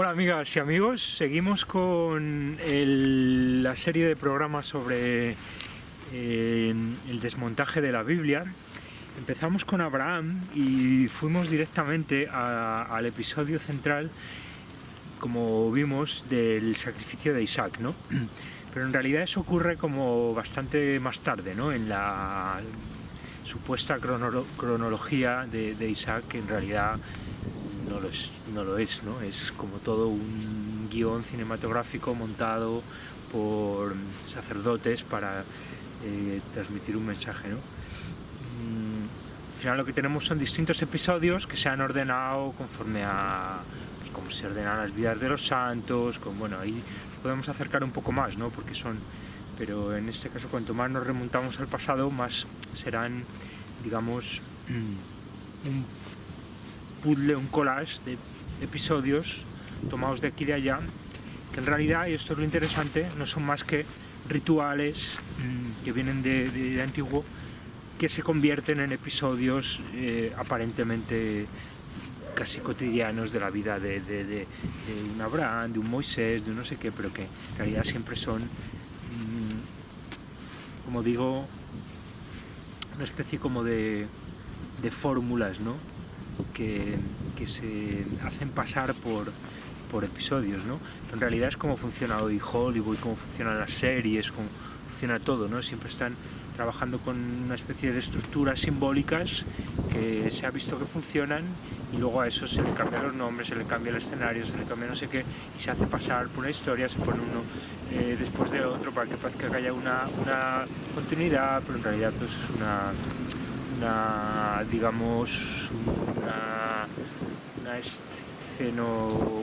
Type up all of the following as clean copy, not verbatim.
Hola amigas y amigos, seguimos con la serie de programas sobre el desmontaje de la Biblia. Empezamos con Abraham y fuimos directamente al episodio central, como vimos, del sacrificio de Isaac, ¿no? Pero en realidad eso ocurre como bastante más tarde, ¿no? En la supuesta cronología de Isaac, que en realidad no lo es, ¿no? Es como todo un guión cinematográfico montado por sacerdotes para transmitir un mensaje, ¿no? Al final lo que tenemos son distintos episodios que se han ordenado conforme a pues, cómo se ordenan las vidas de los santos, bueno, ahí podemos acercar un poco más, ¿no? Pero en este caso, cuanto más nos remontamos al pasado, más serán, digamos, un puzzle, un collage de episodios tomados de aquí y de allá, que en realidad, y esto es lo interesante, no son más que rituales que vienen de antiguo, que se convierten en episodios aparentemente casi cotidianos de la vida de un Abraham, de un Moisés, de un no sé qué, pero que en realidad siempre son, como digo, una especie como de fórmulas, ¿no? que se hacen pasar por episodios, ¿no? Pero en realidad es como funciona hoy Hollywood, cómo funcionan las series, cómo funciona todo, ¿no? Siempre están trabajando con una especie de estructuras simbólicas que se ha visto que funcionan, y luego a eso se le cambian los nombres, se le cambia el escenario, se le cambia no sé qué, y se hace pasar por una historia, se pone uno después de otro para que parezca que haya una continuidad, pero en realidad pues es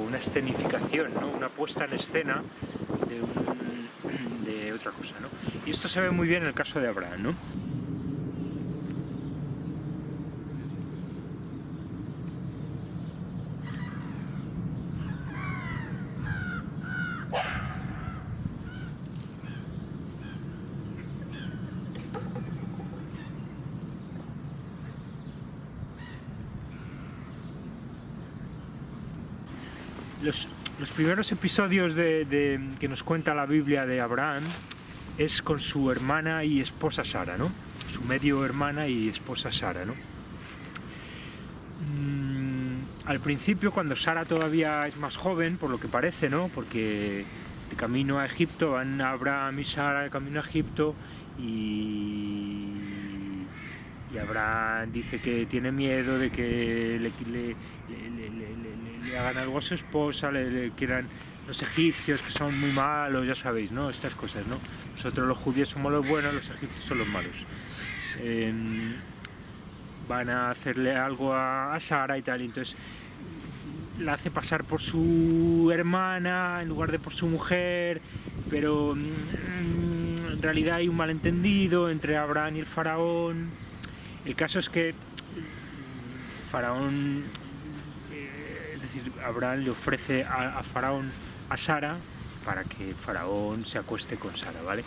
una escenificación, ¿no? Una puesta en escena de otra cosa, ¿no? Y esto se ve muy bien en el caso de Abraham, ¿no? Los primeros episodios que nos cuenta la Biblia de Abraham es con su hermana y esposa Sara, ¿no? Su medio hermana y esposa Sara, ¿no? Al principio, cuando Sara todavía es más joven, por lo que parece, ¿no? Porque de camino a Egipto van Abraham y Sara de camino a Egipto, y Abraham dice que tiene miedo de que le hagan algo a su esposa, le quieran los egipcios, que son muy malos, ya sabéis, ¿no? Estas cosas, ¿no? Nosotros los judíos somos los buenos, los egipcios son los malos. Van a hacerle algo a Sara y tal, y entonces la hace pasar por su hermana en lugar de por su mujer, pero en realidad hay un malentendido entre Abraham y el faraón. El caso es que faraón, es decir, Abraham le ofrece a faraón a Sara para que faraón se acueste con Sara, ¿vale?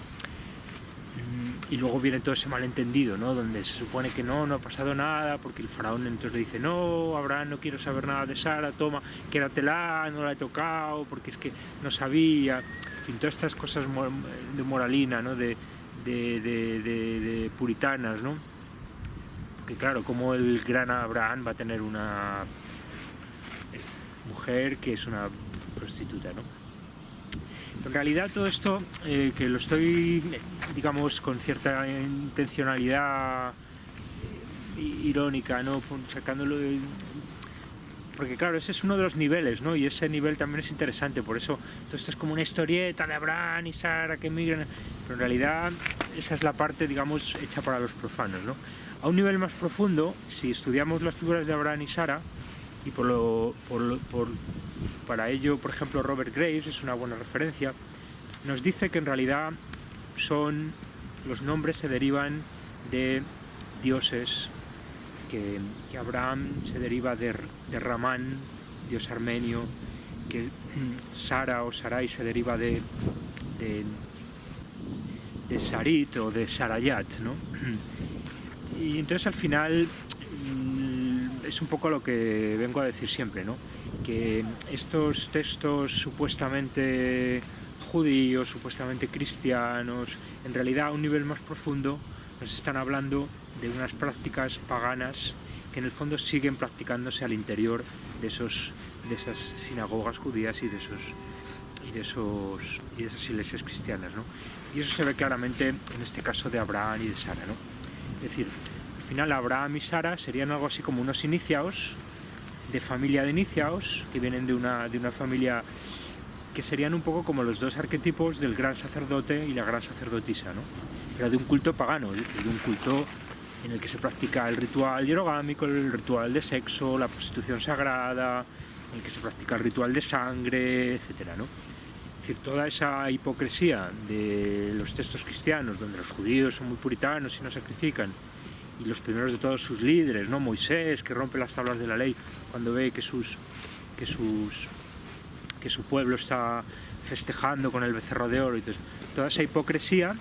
Y luego viene todo ese malentendido, ¿no? Donde se supone que no ha pasado nada, porque el faraón entonces le dice: no, Abraham, no quiero saber nada de Sara, toma, quédatela, no la he tocado, porque es que no sabía. En fin, todas estas cosas de moralina, ¿no? De puritanas, ¿no? Porque claro, como el gran Abraham va a tener una mujer que es una prostituta, ¿no? En realidad todo esto, que lo estoy, digamos, con cierta intencionalidad irónica, ¿no? Sacándolo porque claro, ese es uno de los niveles, ¿no? Y ese nivel también es interesante, por eso todo esto es como una historieta de Abraham y Sara que emigran, pero en realidad esa es la parte, digamos, hecha para los profanos, ¿no? A un nivel más profundo, si estudiamos las figuras de Abraham y Sara, y para ello, por ejemplo, Robert Graves es una buena referencia, nos dice que en realidad los nombres se derivan de dioses, que Abraham se deriva de Ramán, dios armenio, que Sara o Sarai se deriva de Sarit o de Sarayat, ¿no? Y entonces al final es un poco lo que vengo a decir siempre, ¿no? que estos textos supuestamente judíos, supuestamente cristianos, en realidad a un nivel más profundo nos están hablando de unas prácticas paganas que en el fondo siguen practicándose al interior de esas sinagogas judías y de esas iglesias cristianas, ¿no? Y eso se ve claramente en este caso de Abraham y de Sara, ¿no? Es decir, al final Abraham y Sara serían algo así como unos iniciados, de familia de iniciados, que vienen de una familia que serían un poco como los dos arquetipos del gran sacerdote y la gran sacerdotisa, ¿no? Pero de un culto pagano, es decir, de un culto en el que se practica el ritual hierogámico, el ritual de sexo, la prostitución sagrada, en el que se practica el ritual de sangre, etcétera, ¿no? Es decir, toda esa hipocresía de los textos cristianos, donde los judíos son muy puritanos y no sacrifican, y los primeros de todos sus líderes, ¿no? Moisés, que rompe las tablas de la ley cuando ve que su pueblo está festejando con el becerro de oro. Entonces, toda esa hipocresía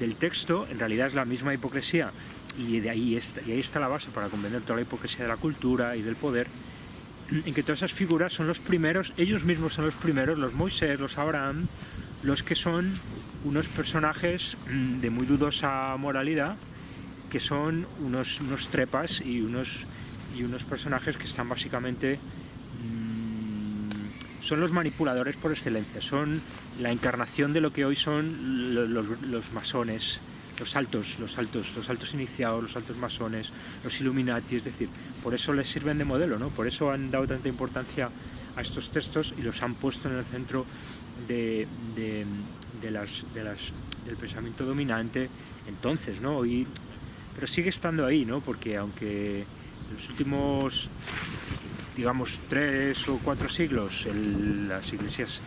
del texto en realidad es la misma hipocresía, y ahí está la base para comprender toda la hipocresía de la cultura y del poder, en que todas esas figuras son los primeros, ellos mismos son los primeros, los Moisés, los Abraham, los que son unos personajes de muy dudosa moralidad, que son unos trepas y unos personajes que están básicamente, son los manipuladores por excelencia, son la encarnación de lo que hoy son los masones, los altos iniciados, los altos masones, los Illuminati. Es decir, por eso les sirven de modelo, ¿no? Por eso han dado tanta importancia a estos textos y los han puesto en el centro del pensamiento dominante entonces, ¿no? Pero sigue estando ahí, ¿no? Porque aunque en los últimos, digamos, 3 o 4 siglos las iglesias,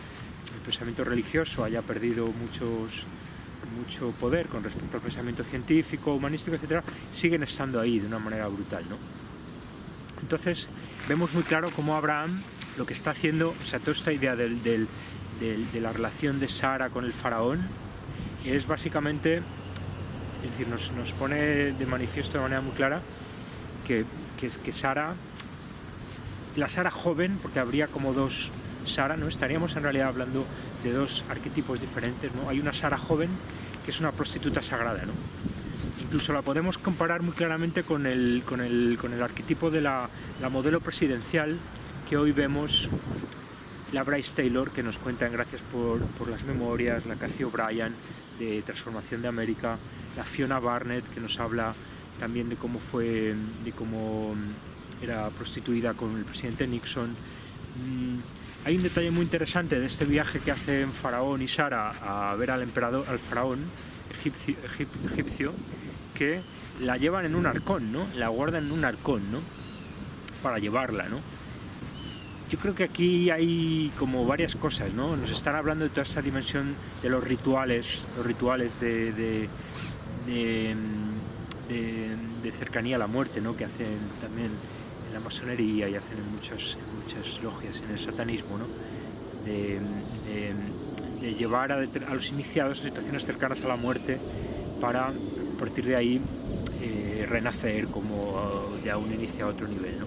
el pensamiento religioso haya perdido mucho poder con respecto al pensamiento científico, humanístico, etcétera, siguen estando ahí de una manera brutal, ¿no? Entonces vemos muy claro cómo Abraham lo que está haciendo, o sea, toda esta idea de la relación de Sara con el faraón es básicamente, es decir, nos pone de manifiesto de manera muy clara que Sara, la Sara joven, porque habría como dos Sara, ¿no? Estaríamos en realidad hablando de dos arquetipos diferentes, ¿no? Hay una Sara joven que es una prostituta sagrada, ¿no? Incluso la podemos comparar muy claramente con el arquetipo de la modelo presidencial que hoy vemos, la Bryce Taylor, que nos cuenta en Gracias por las Memorias, la Cathy O'Brien de Transformación de América, la Fiona Barnett, que nos habla también de cómo era prostituida con el presidente Nixon. Hay un detalle muy interesante de este viaje que hacen Faraón y Sara a ver al faraón egipcio, que la llevan en un arcón, ¿no? La guardan en un arcón, ¿no? Para llevarla, ¿no? Yo creo que aquí hay como varias cosas, ¿no? Nos están hablando de toda esta dimensión de los rituales de cercanía a la muerte, ¿no? Que hacen también en la masonería y hacen en muchas logias, en el satanismo, ¿no? De llevar a los iniciados a situaciones cercanas a la muerte para, a partir de ahí, renacer como ya un iniciado a otro nivel, ¿no?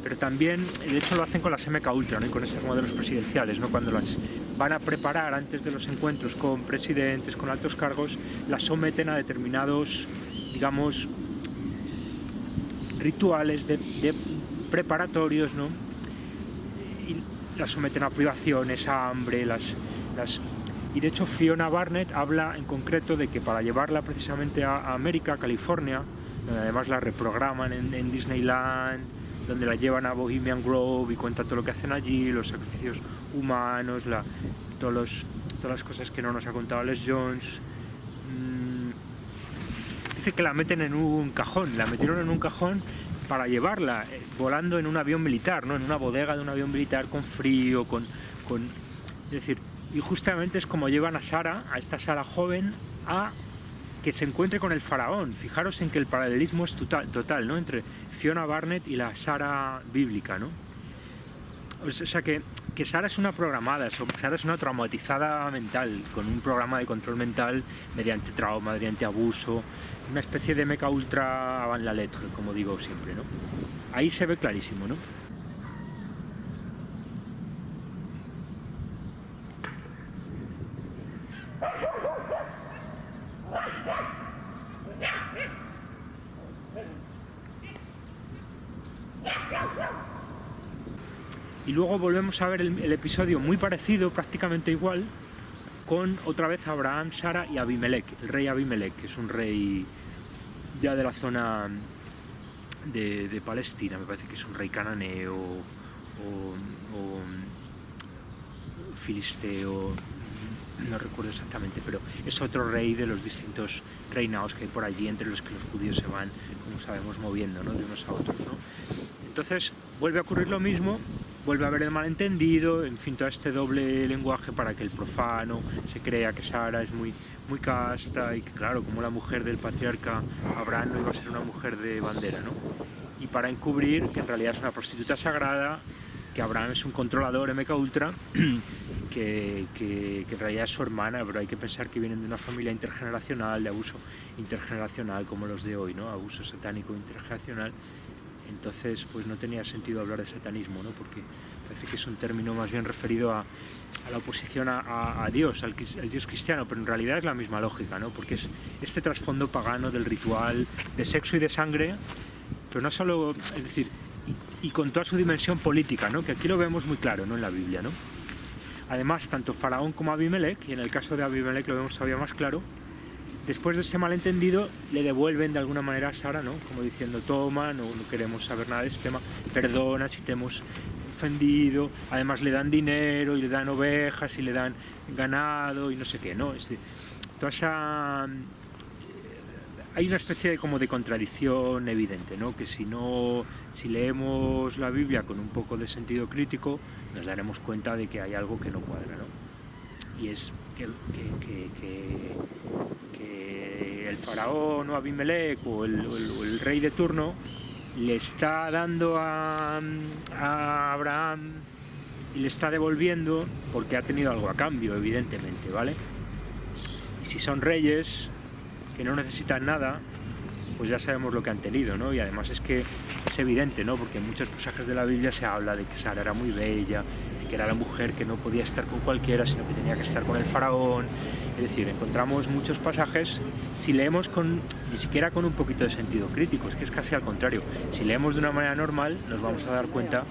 Pero también, de hecho, lo hacen con las MK Ultra, ¿no? Y con estos modelos presidenciales, ¿no? Cuando las van a preparar antes de los encuentros con presidentes, con altos cargos, las someten a determinados, digamos, rituales de preparatorios, ¿no? Y las someten a privaciones, a hambre, y de hecho Fiona Barnett habla en concreto de que para llevarla precisamente a América, a California, donde además la reprograman en Disneyland, donde la llevan a Bohemian Grove y cuenta todo lo que hacen allí, los sacrificios humanos, todas las cosas que no nos ha contado Les Jones. Dice que la meten en un cajón, la metieron en un cajón para llevarla, volando en un avión militar, ¿no? En una bodega de un avión militar con frío, es decir, y justamente es como llevan a Sara, a esta Sara joven, a que se encuentre con el faraón. Fijaros en que el paralelismo es total, ¿no? Entre Fiona Barnett y la Sara bíblica, ¿no? O sea que Sara es una programada, Sara es una traumatizada mental, con un programa de control mental mediante trauma, mediante abuso, una especie de meca ultra avant la lettre, como digo siempre, ¿no? Ahí se ve clarísimo, ¿no? Y luego volvemos a ver el episodio muy parecido, prácticamente igual, con otra vez Abraham, Sara y Abimelech, el rey Abimelech, que es un rey ya de la zona de Palestina, me parece que es un rey cananeo o filisteo, no recuerdo exactamente, pero es otro rey de los distintos reinados que hay por allí, entre los que los judíos se van, como sabemos, moviendo, ¿no?, de unos a otros, ¿no? Entonces vuelve a ocurrir lo mismo, vuelve a haber el malentendido, en fin, todo este doble lenguaje para que el profano se crea que Sara es muy casta y que, claro, como la mujer del patriarca Abraham no iba a ser una mujer de bandera, ¿no? Y para encubrir que en realidad es una prostituta sagrada, que Abraham es un controlador MK Ultra, que en realidad es su hermana, pero hay que pensar que vienen de una familia intergeneracional, de abuso intergeneracional como los de hoy, ¿no? Abuso satánico intergeneracional. Entonces, pues no tenía sentido hablar de satanismo, ¿no? Porque parece que es un término más bien referido a la oposición a Dios, al Dios cristiano, pero en realidad es la misma lógica, ¿no? Porque es este trasfondo pagano del ritual de sexo y de sangre, pero no solo, es decir, y con toda su dimensión política, ¿no?, que aquí lo vemos muy claro, ¿no?, en la Biblia, ¿no? Además, tanto Faraón como Abimelech, y en el caso de Abimelech lo vemos todavía más claro, después de este malentendido le devuelven de alguna manera a Sara, ¿no?, como diciendo, toma, no queremos saber nada de este tema, perdona si te hemos ofendido, además le dan dinero y le dan ovejas y le dan ganado y no sé qué, ¿no? Toda esa... Hay una especie de contradicción evidente, ¿no?, que si leemos la Biblia con un poco de sentido crítico, nos daremos cuenta de que hay algo que no cuadra, ¿no? Y es que el faraón o Abimelech o el rey de turno le está dando a Abraham y le está devolviendo porque ha tenido algo a cambio, evidentemente, ¿vale? Y si son reyes que no necesitan nada, pues ya sabemos lo que han tenido, ¿no? Y además es que es evidente, ¿no?, porque en muchos pasajes de la Biblia se habla de que Sara era muy bella, de que era la mujer que no podía estar con cualquiera, sino que tenía que estar con el faraón. Es decir, encontramos muchos pasajes, si leemos ni siquiera con un poquito de sentido crítico, es que es casi al contrario. Si leemos de una manera normal, nos vamos a dar cuenta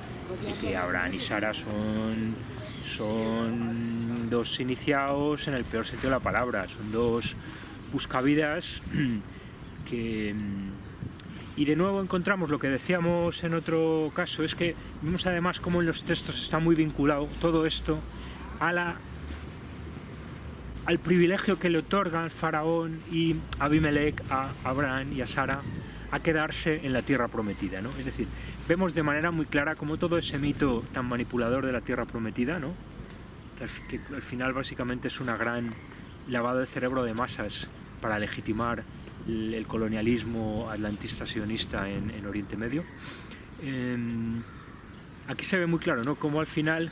de que Abraham y Sara son dos iniciados en el peor sentido de la palabra, son dos buscavidas y de nuevo encontramos lo que decíamos en otro caso, es que vemos además cómo en los textos está muy vinculado todo esto al privilegio que le otorgan Faraón y Abimelech a Abraham y a Sara a quedarse en la tierra prometida, ¿no? Es decir, vemos de manera muy clara cómo todo ese mito tan manipulador de la tierra prometida, ¿no?, que al final básicamente es una gran lavado de cerebro de masas para legitimar el colonialismo atlantista sionista en Oriente Medio. Aquí se ve muy claro, ¿no?, cómo al final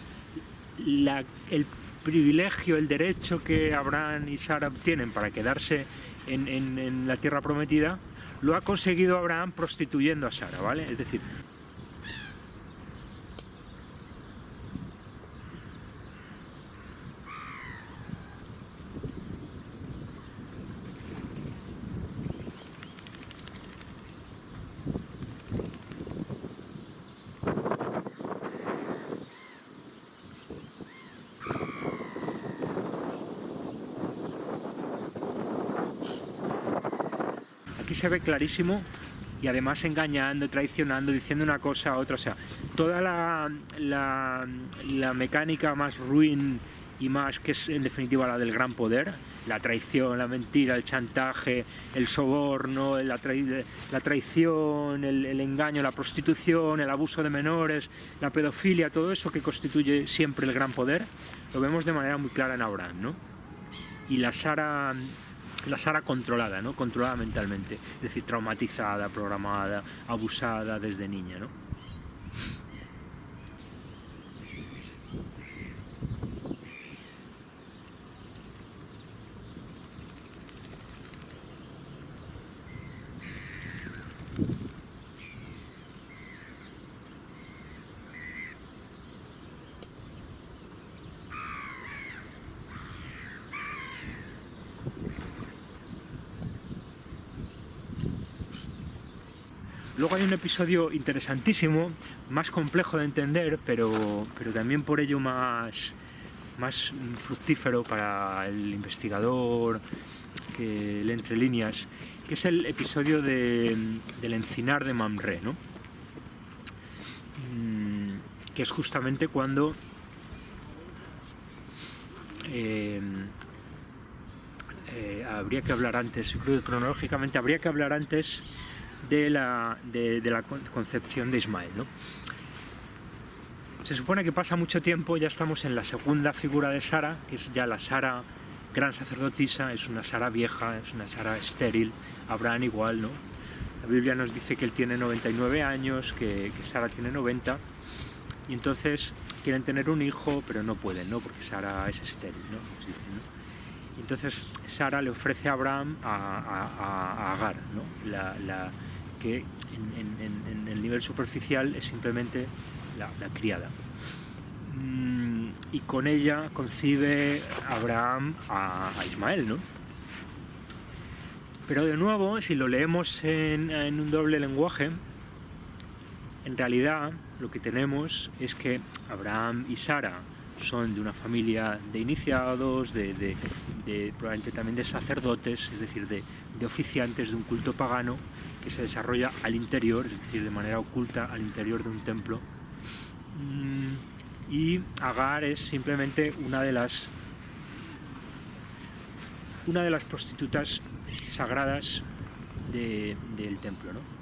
el privilegio, el derecho que Abraham y Sara tienen para quedarse en la tierra prometida, lo ha conseguido Abraham prostituyendo a Sara, ¿vale? Es decir, aquí se ve clarísimo, y además engañando, traicionando, diciendo una cosa a otra, o sea, toda la mecánica más ruin y más, que es en definitiva la del gran poder, la traición, la mentira, el chantaje, el soborno, la traición, el engaño, la prostitución, el abuso de menores, la pedofilia, todo eso que constituye siempre el gran poder, lo vemos de manera muy clara en Abraham, ¿no? Y la Sara controlada, ¿no?, controlada mentalmente, es decir, traumatizada, programada, abusada desde niña, ¿no? Luego hay un episodio interesantísimo, más complejo de entender, pero también por ello más fructífero para el investigador que lee entre líneas, que es el episodio del encinar de Mamre, ¿no? Que es justamente cuando habría que hablar antes, yo creo que cronológicamente habría que hablar antes de la concepción de Ismael, ¿no? Se supone que pasa mucho tiempo, ya estamos en la segunda figura de Sara, que es ya la Sara gran sacerdotisa, es una Sara vieja, es una Sara estéril, Abraham igual, ¿no? La Biblia nos dice que él tiene 99 años, que Sara tiene 90, y entonces quieren tener un hijo, pero no pueden, ¿no? Porque Sara es estéril, ¿no? Y entonces Sara le ofrece a Abraham a Agar, ¿no? Que en el nivel superficial es simplemente la criada. Y con ella concibe Abraham a Ismael, ¿no? Pero de nuevo, si lo leemos en un doble lenguaje, en realidad lo que tenemos es que Abraham y Sara son de una familia de iniciados, de probablemente también de sacerdotes, es decir, de oficiantes de un culto pagano que se desarrolla al interior, es decir, de manera oculta al interior de un templo. Y Agar es simplemente una de las prostitutas sagradas del templo, ¿no?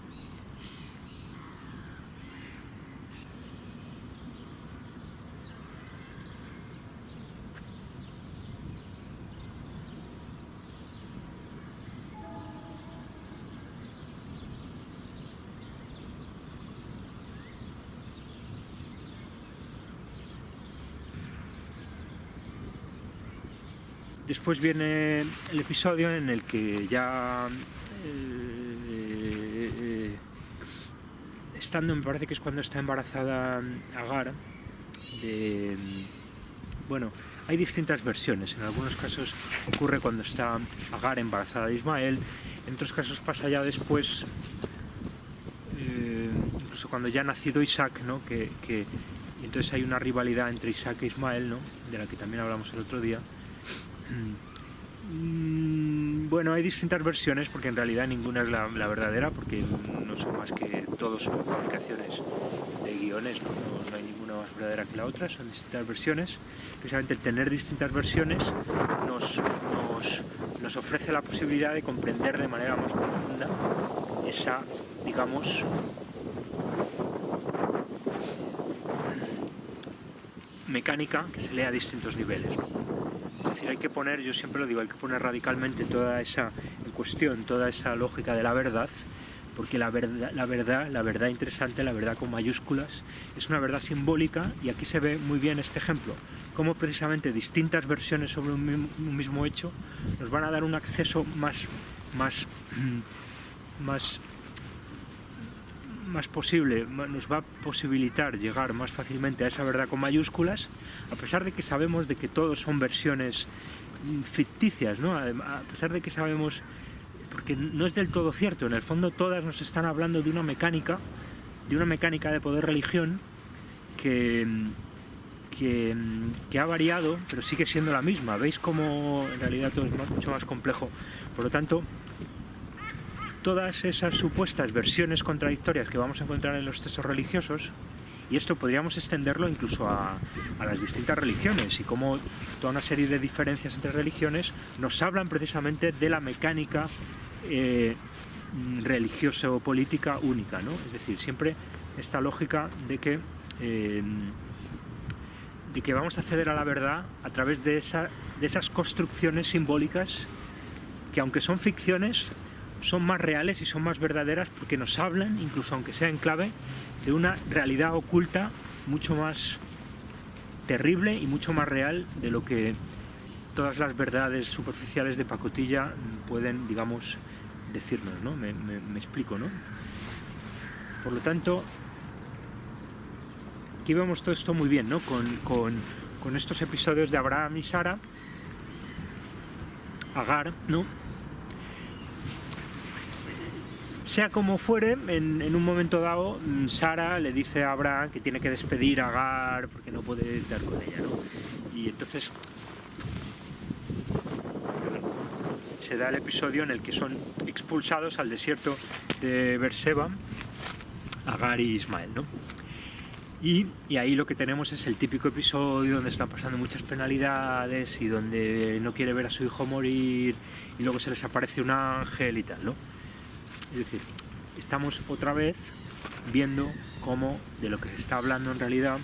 Después viene el episodio en el que ya estando, me parece que es cuando está embarazada Agar, bueno, hay distintas versiones. En algunos casos ocurre cuando está Agar embarazada de Ismael, en otros casos pasa ya después, incluso cuando ya ha nacido Isaac, ¿no? Y entonces hay una rivalidad entre Isaac e Ismael, ¿no? De la que también hablamos el otro día. Bueno, hay distintas versiones porque en realidad ninguna es la verdadera, porque no son más que todos son fabricaciones de guiones, no hay ninguna más verdadera que la otra, son distintas versiones. Precisamente el tener distintas versiones nos ofrece la posibilidad de comprender de manera más profunda esa, digamos, mecánica que se lee a distintos niveles, ¿no? Es decir, hay que poner, yo siempre lo digo, hay que poner radicalmente toda esa en cuestión, toda esa lógica de la verdad, porque la verdad interesante, la verdad con mayúsculas, es una verdad simbólica, y aquí se ve muy bien este ejemplo, cómo precisamente distintas versiones sobre un mismo hecho nos van a dar un acceso más posible, nos va a posibilitar llegar más fácilmente a esa verdad con mayúsculas, a pesar de que sabemos de que todos son versiones ficticias, ¿no? A pesar de que sabemos, porque no es del todo cierto, en el fondo todas nos están hablando de una mecánica de poder religión que ha variado, pero sigue siendo la misma. ¿Veis cómo en realidad todo es mucho más complejo? Por lo tanto, todas esas supuestas versiones contradictorias que vamos a encontrar en los textos religiosos, y esto podríamos extenderlo incluso a las distintas religiones, y cómo toda una serie de diferencias entre religiones nos hablan precisamente de la mecánica religiosa o política única, ¿no? Es decir, siempre esta lógica de que vamos a acceder a la verdad a través de esas construcciones simbólicas que, aunque son ficciones, son más reales y son más verdaderas, porque nos hablan, incluso aunque sea en clave, de una realidad oculta mucho más terrible y mucho más real de lo que todas las verdades superficiales de pacotilla pueden, digamos, decirnos, ¿no? Me explico, ¿no? Por lo tanto, aquí vemos todo esto muy bien, ¿no? Con estos episodios de Abraham y Sara, Agar, ¿no? sea como fuere, en un momento dado, Sara le dice a Abraham que tiene que despedir a Agar porque no puede estar con ella, ¿no? Y entonces se da el episodio en el que son expulsados al desierto de Beerseba, Agar y Ismael, ¿no? Y ahí lo que tenemos es el típico episodio donde están pasando muchas penalidades y donde no quiere ver a su hijo morir y luego se les aparece un ángel y tal, ¿no? Es decir, estamos otra vez viendo cómo de lo que se está hablando en realidad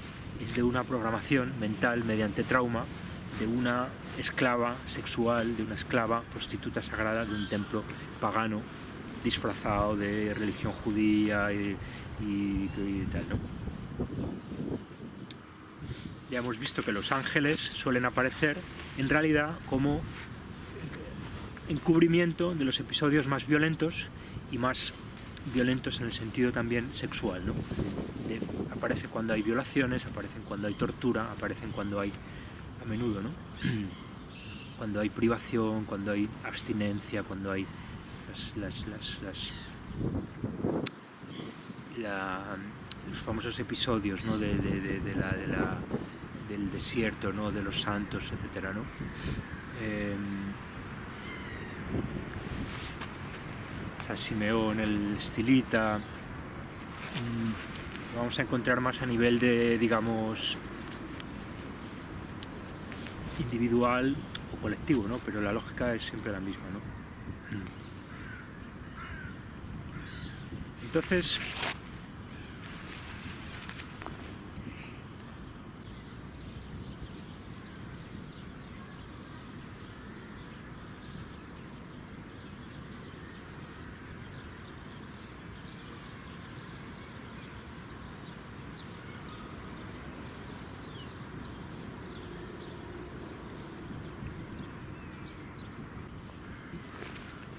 es de una programación mental mediante trauma de una esclava sexual, de una esclava prostituta sagrada de un templo pagano disfrazado de religión judía y tal, ¿no? Ya hemos visto que los ángeles suelen aparecer en realidad como encubrimiento de los episodios más violentos y más violentos en el sentido también sexual, ¿no? Aparece cuando hay violaciones, aparecen cuando hay tortura, aparecen cuando hay, a menudo, ¿no? Cuando hay privación, cuando hay abstinencia, cuando hay los famosos episodios, ¿no? del desierto, ¿no? De los santos, etcétera, ¿no? San Simeón, el estilita, lo vamos a encontrar más a nivel de, digamos, individual o colectivo, ¿no? Pero la lógica es siempre la misma, ¿no? Entonces,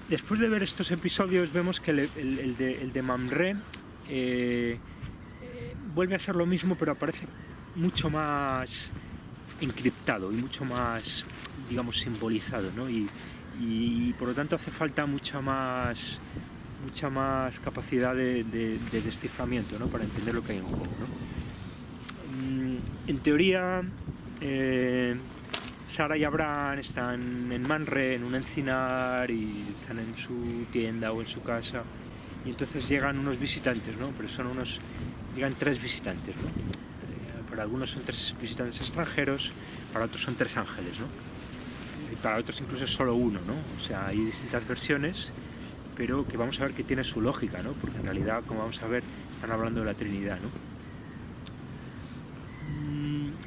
después de ver estos episodios vemos que el de Mamre vuelve a ser lo mismo, pero aparece mucho más encriptado y mucho más, digamos, simbolizado, ¿no? Y por lo tanto hace falta mucha más capacidad de desciframiento, ¿no? Para entender lo que hay en juego, ¿no? En teoría, Sara y Abraham están en Manre, en un encinar, y están en su tienda o en su casa, y entonces llegan unos visitantes, ¿no? Pero llegan 3 visitantes, ¿no? Para algunos son 3 visitantes extranjeros, para otros son 3 ángeles, ¿no? Y para otros incluso es solo uno, ¿no? O sea, hay distintas versiones, pero que vamos a ver que tiene su lógica, ¿no? Porque en realidad, como vamos a ver, están hablando de la Trinidad, ¿no?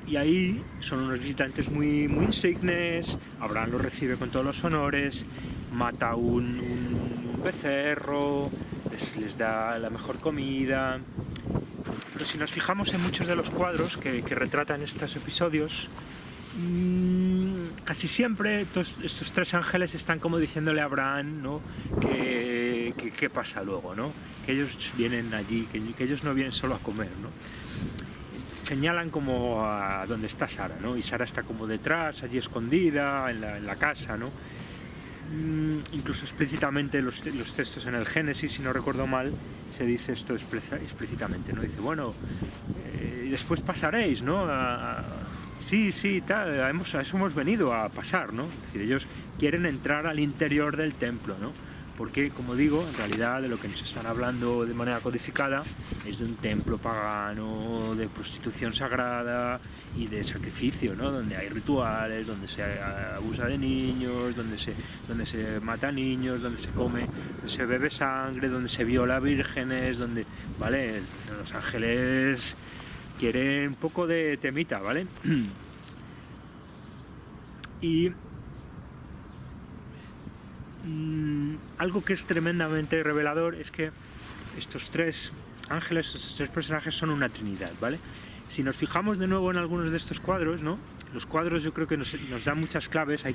Y ahí son unos visitantes muy insignes. Abraham los recibe con todos los honores, mata un becerro, les da la mejor comida. Pero si nos fijamos en muchos de los cuadros que retratan estos episodios, casi siempre estos 3 ángeles están como diciéndole a Abraham, ¿no? ¿Qué pasa luego, ¿no? Que ellos vienen allí, que ellos no vienen solo a comer, ¿no? Señalan como a donde está Sara, ¿no? Y Sara está como detrás, allí escondida, en la casa, ¿no? Incluso explícitamente los textos en el Génesis, si no recuerdo mal, se dice esto explícitamente, ¿no? Dice, bueno, y después pasaréis, ¿no? Sí, tal, a eso hemos venido a pasar, ¿no? Es decir, ellos quieren entrar al interior del templo, ¿no? Porque, como digo, en realidad de lo que nos están hablando de manera codificada es de un templo pagano, de prostitución sagrada y de sacrificio, ¿no? Donde hay rituales, donde se abusa de niños, donde se mata niños, donde se come, donde se bebe sangre, donde se viola vírgenes, donde, ¿vale? Los ángeles quieren un poco de temita, ¿vale? Y algo que es tremendamente revelador es que estos 3 ángeles, estos 3 personajes son una trinidad, ¿vale? Si nos fijamos de nuevo en algunos de estos cuadros, ¿no? Los cuadros yo creo que nos dan muchas claves.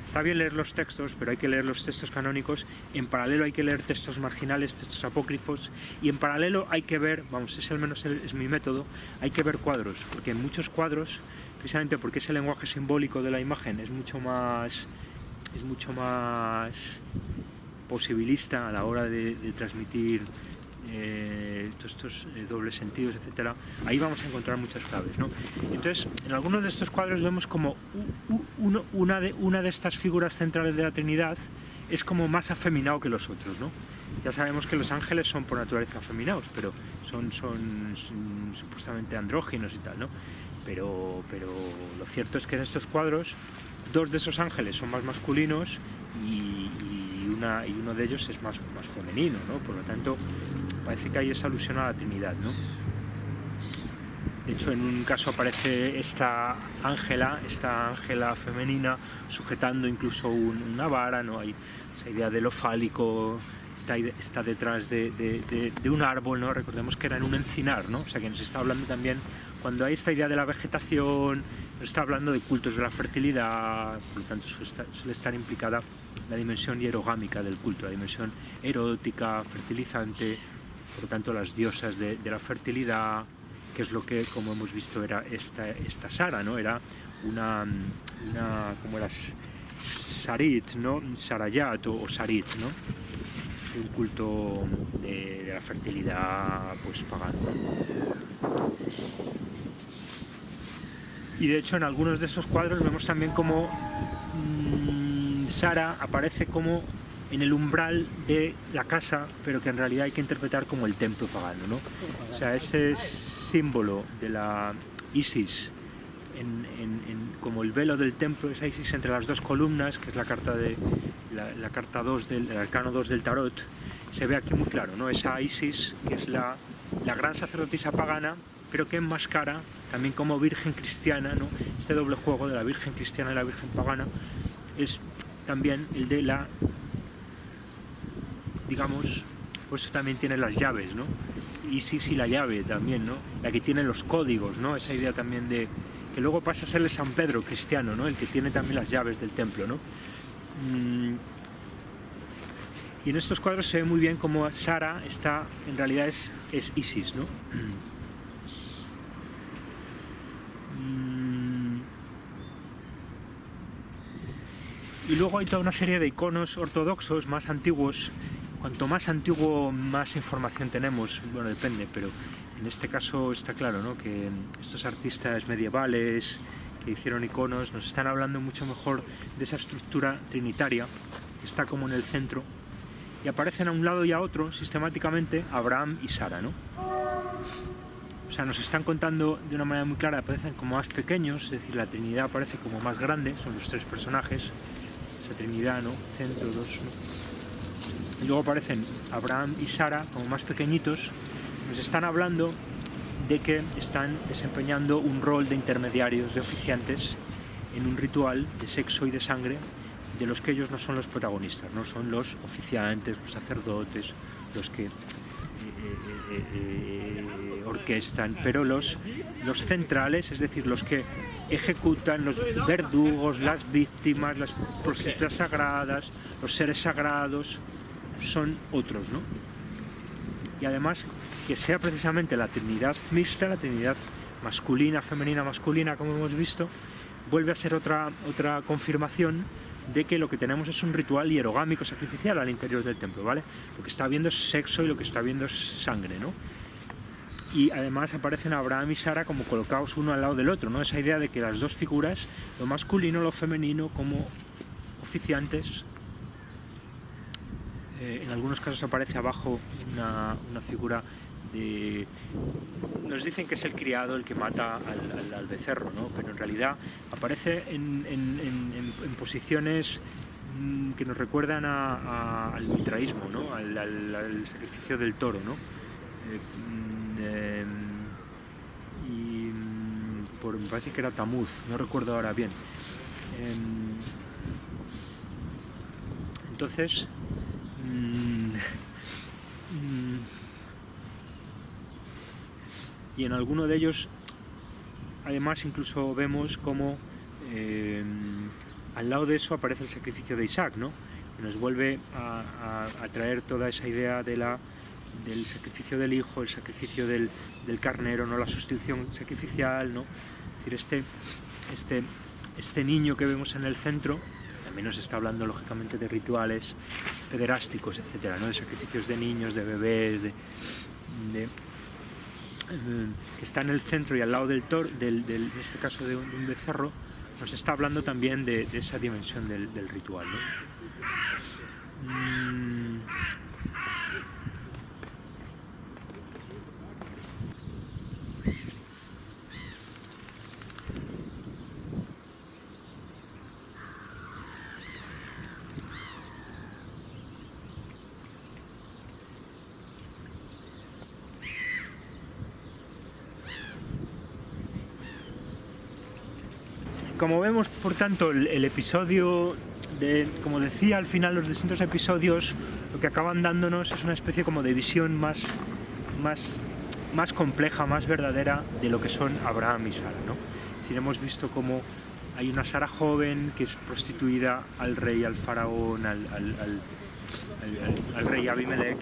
Está bien leer los textos, pero hay que leer los textos canónicos. En paralelo hay que leer textos marginales, textos apócrifos, y en paralelo hay que ver, vamos, ese al menos es mi método, hay que ver cuadros, porque en muchos cuadros, precisamente porque ese lenguaje simbólico de la imagen es mucho más posibilista a la hora de transmitir todos estos dobles sentidos, etcétera. Ahí vamos a encontrar muchas claves, ¿no? Entonces, en algunos de estos cuadros vemos como una de estas figuras centrales de la Trinidad es como más afeminado que los otros, ¿no? Ya sabemos que los ángeles son por naturaleza afeminados, pero son supuestamente andróginos y tal, ¿no? Pero lo cierto es que en estos cuadros dos de esos ángeles son más masculinos y uno de ellos es más femenino, ¿no? Por lo tanto, parece que hay esa alusión a la Trinidad, ¿no? De hecho, en un caso aparece esta ángela femenina sujetando incluso una vara, ¿no? Hay esa idea de lo fálico, está detrás de un árbol, ¿no? Recordemos que era en un encinar, ¿no? O sea que nos está hablando también, cuando hay esta idea de la vegetación, nos está hablando de cultos de la fertilidad, por lo tanto suele estar implicada la dimensión hierogámica del culto, la dimensión erótica, fertilizante, por lo tanto las diosas de la fertilidad, que es lo que, como hemos visto, era esta Sara, ¿no? Era como era Sarit, ¿no? Sarayat o Sarit, ¿no? Un culto de la fertilidad, pues, pagano. Y de hecho en algunos de esos cuadros vemos también como Sara aparece como en el umbral de la casa, pero que en realidad hay que interpretar como el templo pagano, ¿no? O sea, ese símbolo de la Isis, como el velo del templo, esa Isis entre las dos columnas, que es la carta 2 del arcano 2 del tarot, se ve aquí muy claro, ¿no? Esa Isis, que es la gran sacerdotisa pagana, pero que enmascara también como virgen cristiana, ¿no? Este doble juego de la virgen cristiana y la virgen pagana es también el de la, digamos, pues también tiene las llaves, ¿no? Isis y la llave también, ¿no? La que tiene los códigos, ¿no? Esa idea también de que luego pasa a ser el San Pedro cristiano, ¿no? El que tiene también las llaves del templo, ¿no? Y en estos cuadros se ve muy bien cómo Sara en realidad es Isis, ¿no? Y luego hay toda una serie de iconos ortodoxos más antiguos. Cuanto más antiguo, más información tenemos. Bueno, depende, pero en este caso está claro, ¿no? Que estos artistas medievales que hicieron iconos nos están hablando mucho mejor de esa estructura trinitaria que está como en el centro, y aparecen a un lado y a otro sistemáticamente Abraham y Sara, ¿no? O sea, nos están contando de una manera muy clara, aparecen como más pequeños, es decir, la Trinidad aparece como más grande, son los tres personajes, esa Trinidad, ¿no? Centro, dos, ¿no? Y luego aparecen Abraham y Sara como más pequeñitos, nos están hablando de que están desempeñando un rol de intermediarios, de oficiantes, en un ritual de sexo y de sangre, de los que ellos no son los protagonistas, no son los oficiantes, los sacerdotes, los que orquestan, pero los centrales, es decir, los que ejecutan, los verdugos, las víctimas, las prostitutas sagradas, los seres sagrados, son otros, ¿no? Y además que sea precisamente la Trinidad mixta, la Trinidad masculina, femenina, masculina, como hemos visto, vuelve a ser otra confirmación de que lo que tenemos es un ritual hierogámico sacrificial al interior del templo, ¿vale? Lo que está habiendo es sexo y lo que está habiendo es sangre, ¿no? Y además aparecen Abraham y Sara como colocados uno al lado del otro, ¿no? Esa idea de que las dos figuras, lo masculino, lo femenino, como oficiantes. En algunos casos aparece abajo una figura de... Nos dicen que es el criado el que mata al becerro, ¿no? Pero en realidad aparece en posiciones que nos recuerdan al mitraísmo, ¿no? Al sacrificio del toro, ¿no? Me parece que era Tamuz, no recuerdo ahora bien. Entonces, y en alguno de ellos, además, incluso vemos como al lado de eso aparece el sacrificio de Isaac, ¿no? Que nos vuelve a traer toda esa idea del sacrificio del hijo, el sacrificio del carnero, ¿no? La sustitución sacrificial, ¿no? Es decir, este niño que vemos en el centro también nos está hablando lógicamente de rituales pederásticos, etcétera, ¿no? De sacrificios de niños, de bebés, que está en el centro y al lado del en este caso de un becerro, nos está hablando también de esa dimensión del ritual, ¿no? Como vemos, por tanto, el episodio, como decía, al final los distintos episodios lo que acaban dándonos es una especie como de visión más compleja, más verdadera de lo que son Abraham y Sara, ¿no? Es decir, hemos visto cómo hay una Sara joven que es prostituida al rey, al faraón, al rey Abimelech.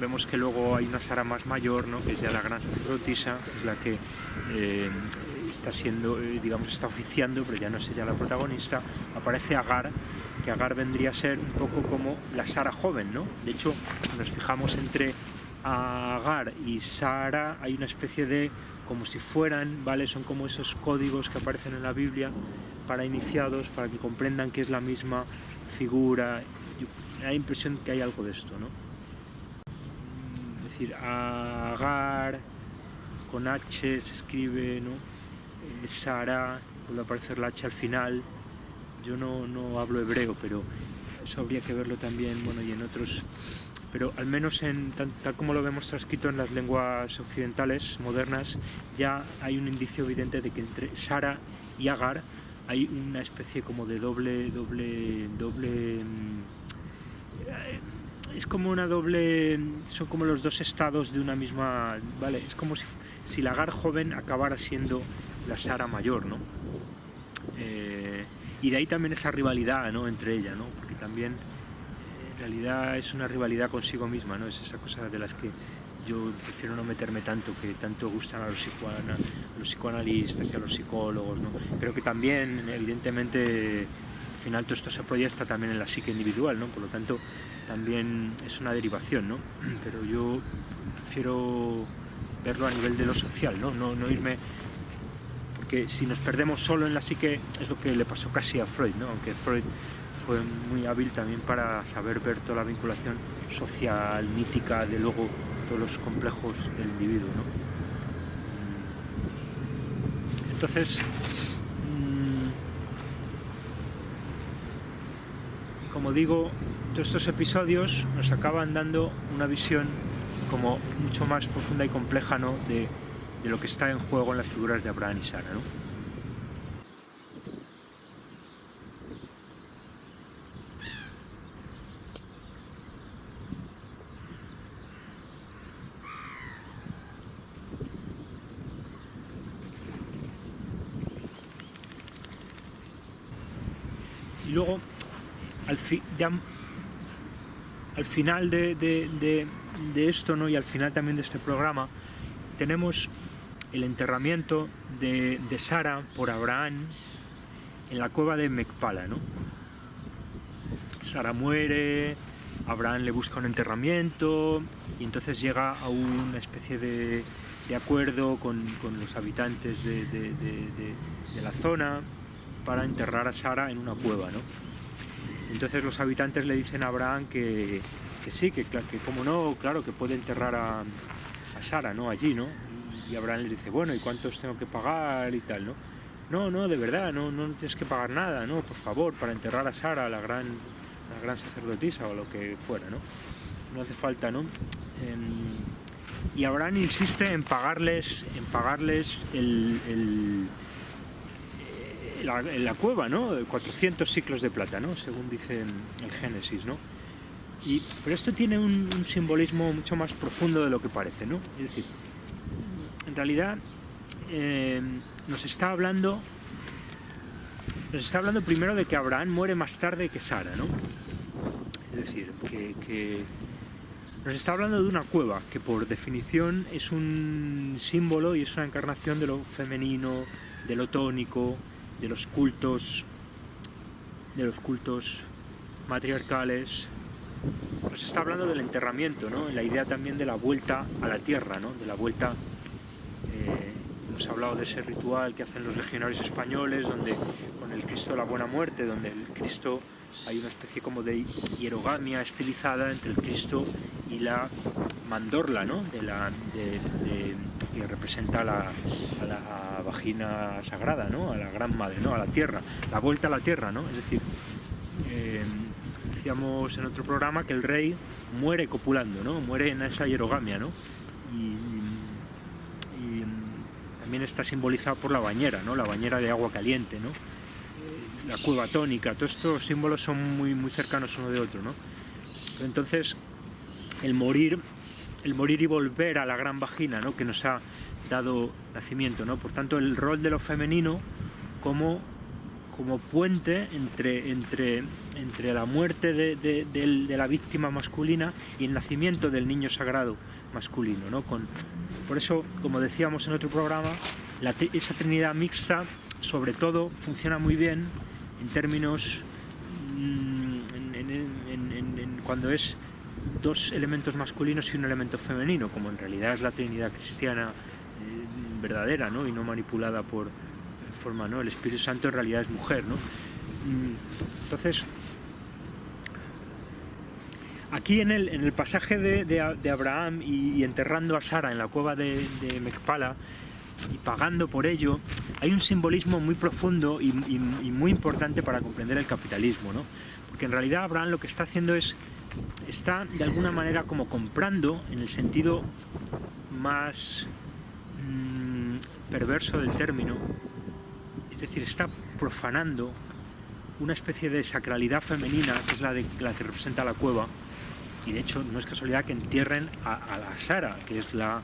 Vemos que luego hay una Sara más mayor, ¿no? Que es ya la gran sacerdotisa, es la que está siendo, digamos, está oficiando, pero ya no es ella la protagonista. Aparece Agar, que Agar vendría a ser un poco como la Sara joven, ¿no? De hecho, nos fijamos entre Agar y Sara, hay una especie de, como si fueran, ¿vale? Son como esos códigos que aparecen en la Biblia para iniciados, para que comprendan que es la misma figura. Me da la impresión que hay algo de esto, ¿no? Es decir, Agar con H se escribe, ¿no? Sara, vuelve a aparecer la H al final. Yo no hablo hebreo, pero eso habría que verlo también, bueno, y en otros, pero al menos tal como lo vemos transcrito en las lenguas occidentales modernas, ya hay un indicio evidente de que entre Sara y Agar hay una especie como de doble es como una doble, son como los dos estados de una misma, ¿vale? Es como si la Agar joven acabara siendo la Sara mayor, ¿no? Y de ahí también esa rivalidad, ¿no? Entre ella, ¿no? Porque también en realidad es una rivalidad consigo misma, ¿no? Es esa cosa de las que yo prefiero no meterme tanto, que tanto gustan a los psicoanalistas y a los psicólogos, ¿no? Creo que también, evidentemente, al final todo esto se proyecta también en la psique individual, ¿no? Por lo tanto, también es una derivación, ¿no? Pero yo prefiero verlo a nivel de lo social, ¿no? No irme, porque si nos perdemos solo en la psique es lo que le pasó casi a Freud, ¿no? Aunque Freud fue muy hábil también para saber ver toda la vinculación social, mítica, de luego todos los complejos del individuo, ¿no? Entonces, como digo, todos estos episodios nos acaban dando una visión como mucho más profunda y compleja, ¿no? de lo que está en juego en las figuras de Abraham y Sara, ¿no? Y luego, al final de esto, ¿no? Y al final también de este programa, tenemos el enterramiento de Sara por Abraham en la cueva de Mecpala, ¿no? Sara muere, Abraham le busca un enterramiento y entonces llega a una especie de acuerdo con los habitantes de la zona para enterrar a Sara en una cueva, ¿no? Entonces los habitantes le dicen a Abraham que sí, que como no, claro, que puede enterrar a Sara, ¿no? Allí, ¿no? Y Abraham le dice, bueno, ¿y cuántos tengo que pagar y tal, no? No, de verdad, no tienes que pagar nada, no, por favor, para enterrar a Sara, la gran sacerdotisa o lo que fuera, ¿no? No hace falta, ¿no? Y Abraham insiste en pagarles la cueva, ¿no? 400 siclos de plata, ¿no? Según dice el Génesis, ¿no? Pero esto tiene un simbolismo mucho más profundo de lo que parece, ¿no? Es decir, en realidad nos está hablando primero de que Abraham muere más tarde que Sara, ¿no? Es decir, que nos está hablando de una cueva que por definición es un símbolo y es una encarnación de lo femenino, de lo tónico, de los cultos de los cultos matriarcales, nos está hablando del enterramiento, ¿no? La idea también de la vuelta a la tierra, ¿no? De la vuelta, hemos hablado de ese ritual que hacen los legionarios españoles, donde con el Cristo de la Buena Muerte, donde el Cristo hay una especie como de hierogamia estilizada entre el Cristo y la mandorla, ¿no? Que representa a la vagina sagrada, ¿no? A la Gran Madre, ¿no? A la tierra, la vuelta a la tierra, ¿no? Es decir, decíamos en otro programa que el rey muere copulando, ¿no? Muere en esa hierogamia, ¿no? Y también está simbolizado por la bañera, ¿no? La bañera de agua caliente, ¿no? La cueva tónica, todos estos símbolos son muy, muy cercanos uno de otro, ¿no? Entonces, el morir y volver a la gran vagina, ¿no? Que nos ha dado nacimiento, ¿no? Por tanto, el rol de lo femenino como puente entre la muerte de la víctima masculina y el nacimiento del niño sagrado masculino, ¿no? Por eso, como decíamos en otro programa, esa trinidad mixta, sobre todo, funciona muy bien en términos cuando es dos elementos masculinos y un elemento femenino, como en realidad es la Trinidad cristiana verdadera, ¿no? Y no manipulada por forma, ¿no? El Espíritu Santo en realidad es mujer, ¿no? Entonces, aquí en el pasaje de Abraham y enterrando a Sara en la cueva de Mecpala y pagando por ello, hay un simbolismo muy profundo y muy importante para comprender el capitalismo, ¿no? Porque en realidad Abraham lo que está haciendo está de alguna manera como comprando, en el sentido más perverso del término, es decir, está profanando una especie de sacralidad femenina, que es la que representa la cueva, y de hecho no es casualidad que entierren a la Sara, que es la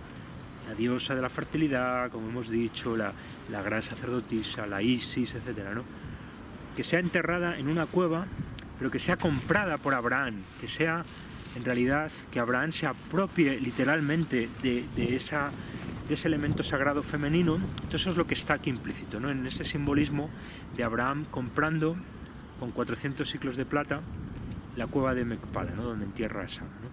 diosa de la fertilidad, como hemos dicho, la gran sacerdotisa, la Isis, etcétera, ¿no? Que sea enterrada en una cueva, pero que sea comprada por Abraham, que sea en realidad que Abraham se apropie literalmente de ese elemento sagrado femenino. Entonces eso es lo que está aquí implícito, ¿no? En ese simbolismo de Abraham comprando con 400 siclos de plata la cueva de Mecpala, ¿no? Donde entierra a Sara, ¿no?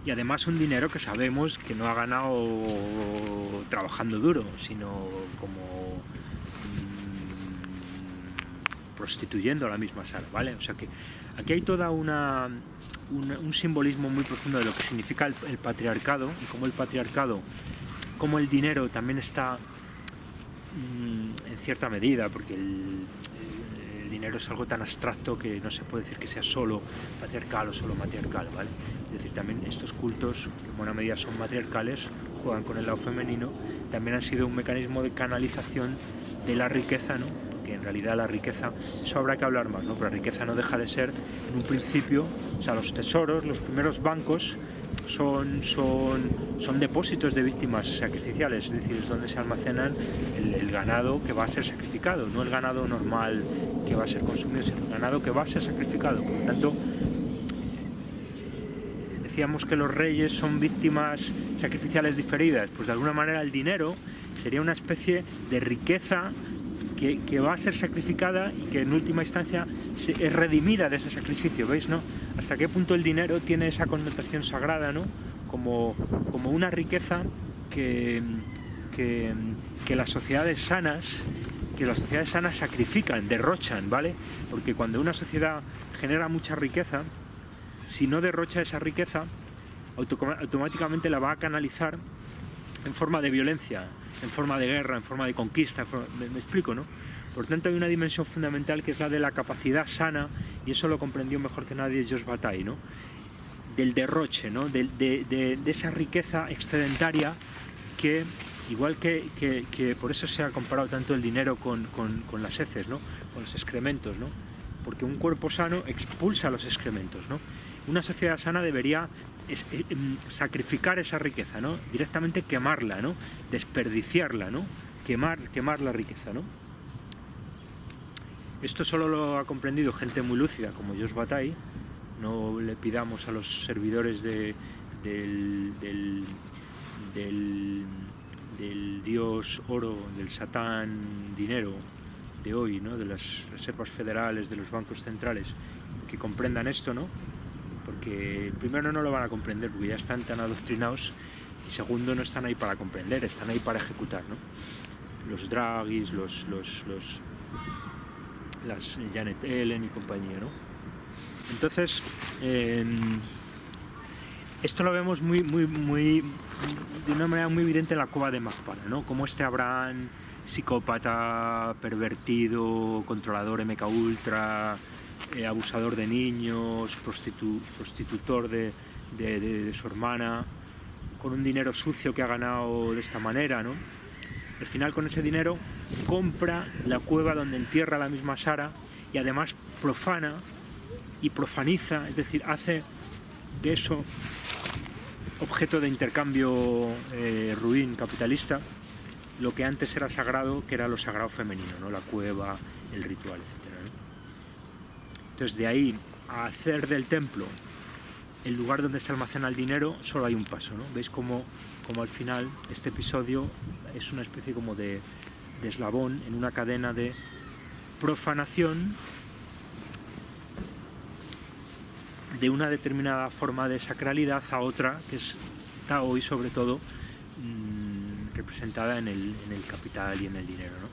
Y además un dinero que sabemos que no ha ganado trabajando duro, sino como prostituyendo a la misma Sara, ¿vale? O sea que aquí hay toda un simbolismo muy profundo de lo que significa el patriarcado, y cómo el patriarcado, cómo el dinero también está en cierta medida, porque el dinero es algo tan abstracto que no se puede decir que sea solo patriarcal o solo matriarcal, ¿vale? Es decir, también estos cultos, que en buena medida son matriarcales, juegan con el lado femenino, también han sido un mecanismo de canalización de la riqueza, ¿no? Que en realidad la riqueza, eso habrá que hablar más, ¿no? Pero la riqueza no deja de ser, en un principio, o sea, los tesoros, los primeros bancos son depósitos de víctimas sacrificiales, es decir, es donde se almacenan el ganado que va a ser sacrificado, no el ganado normal que va a ser consumido, sino el ganado que va a ser sacrificado. Por lo tanto, decíamos que los reyes son víctimas sacrificiales diferidas, pues de alguna manera el dinero sería una especie de riqueza que va a ser sacrificada y que en última instancia es redimida de ese sacrificio, ¿veis, no? Hasta qué punto el dinero tiene esa connotación sagrada, ¿no? Como una riqueza que las sociedades sanas sacrifican, derrochan, ¿vale? Porque cuando una sociedad genera mucha riqueza, si no derrocha esa riqueza, automáticamente la va a canalizar en forma de violencia, en forma de guerra, en forma de conquista, me explico, ¿no? Por tanto hay una dimensión fundamental que es la de la capacidad sana, y eso lo comprendió mejor que nadie Jos Bataille, ¿no? Del derroche, ¿no? De esa riqueza excedentaria que, igual que por eso se ha comparado tanto el dinero con las heces, ¿no? Con los excrementos, ¿no? Porque un cuerpo sano expulsa los excrementos, ¿no? Una sociedad sana debería sacrificar esa riqueza, ¿no? Directamente quemarla, ¿no? Desperdiciarla, ¿no? Quemar la riqueza, ¿no? Esto solo lo ha comprendido gente muy lúcida como Jos Bataille. No le pidamos a los servidores del dios oro, del satán dinero, de hoy, ¿no? De las reservas federales, de los bancos centrales, que comprendan esto, ¿no? Porque primero no lo van a comprender porque ya están tan adoctrinados, y segundo no están ahí para comprender, están ahí para ejecutar, ¿no? Los Draghis, las Janet Yellen y compañía, ¿no? Entonces, esto lo vemos de una manera muy evidente en la cueva de Macpara, ¿no? Como este Abraham, psicópata, pervertido, controlador MK Ultra, abusador de niños, prostitutor de su hermana, con un dinero sucio que ha ganado de esta manera, ¿no? Al final, con ese dinero compra la cueva donde entierra a la misma Sara, y además profana y profaniza, es decir, hace de eso objeto de intercambio ruin capitalista lo que antes era sagrado, que era lo sagrado femenino, ¿no? La cueva, el ritual, etc., ¿no? Entonces, de ahí a hacer del templo el lugar donde se almacena el dinero, solo hay un paso, ¿no? Veis como al final este episodio es una especie como de eslabón en una cadena de profanación de una determinada forma de sacralidad a otra, que está hoy sobre todo representada en el capital y en el dinero, ¿no?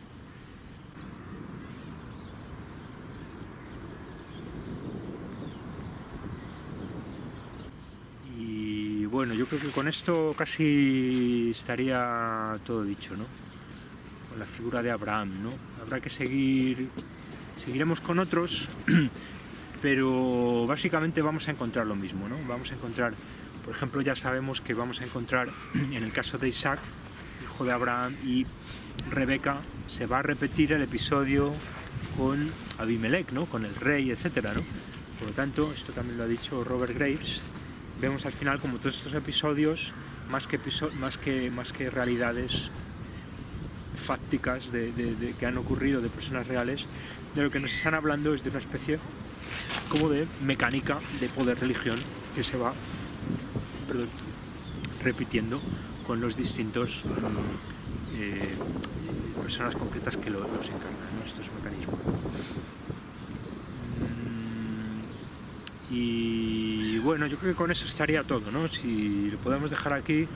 Y bueno, yo creo que con esto casi estaría todo dicho, ¿no? Con la figura de Abraham, ¿no? Habrá que seguiremos con otros, pero básicamente vamos a encontrar lo mismo, ¿no? Vamos a encontrar, por ejemplo, ya sabemos que vamos a encontrar en el caso de Isaac, hijo de Abraham, y Rebeca, se va a repetir el episodio con Abimelech, ¿no? Con el rey, etcétera, ¿no? Por lo tanto, esto también lo ha dicho Robert Graves, vemos al final como todos estos episodios, más que realidades fácticas que han ocurrido de personas reales, de lo que nos están hablando es de una especie como de mecánica de poder-religión que se va repitiendo con los distintos personas concretas que los encarnan, ¿no? Estos mecanismos. Y bueno, yo creo que con eso estaría todo, ¿no? Si lo podemos dejar aquí,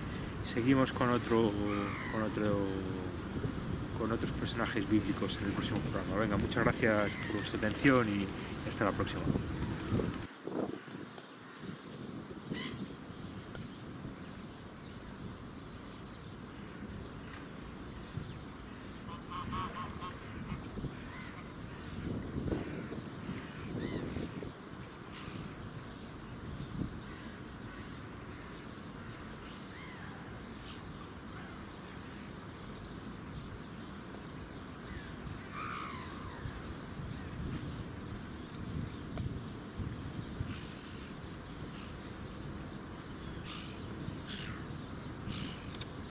seguimos con otros personajes bíblicos en el próximo programa. Venga, muchas gracias por vuestra atención y hasta la próxima.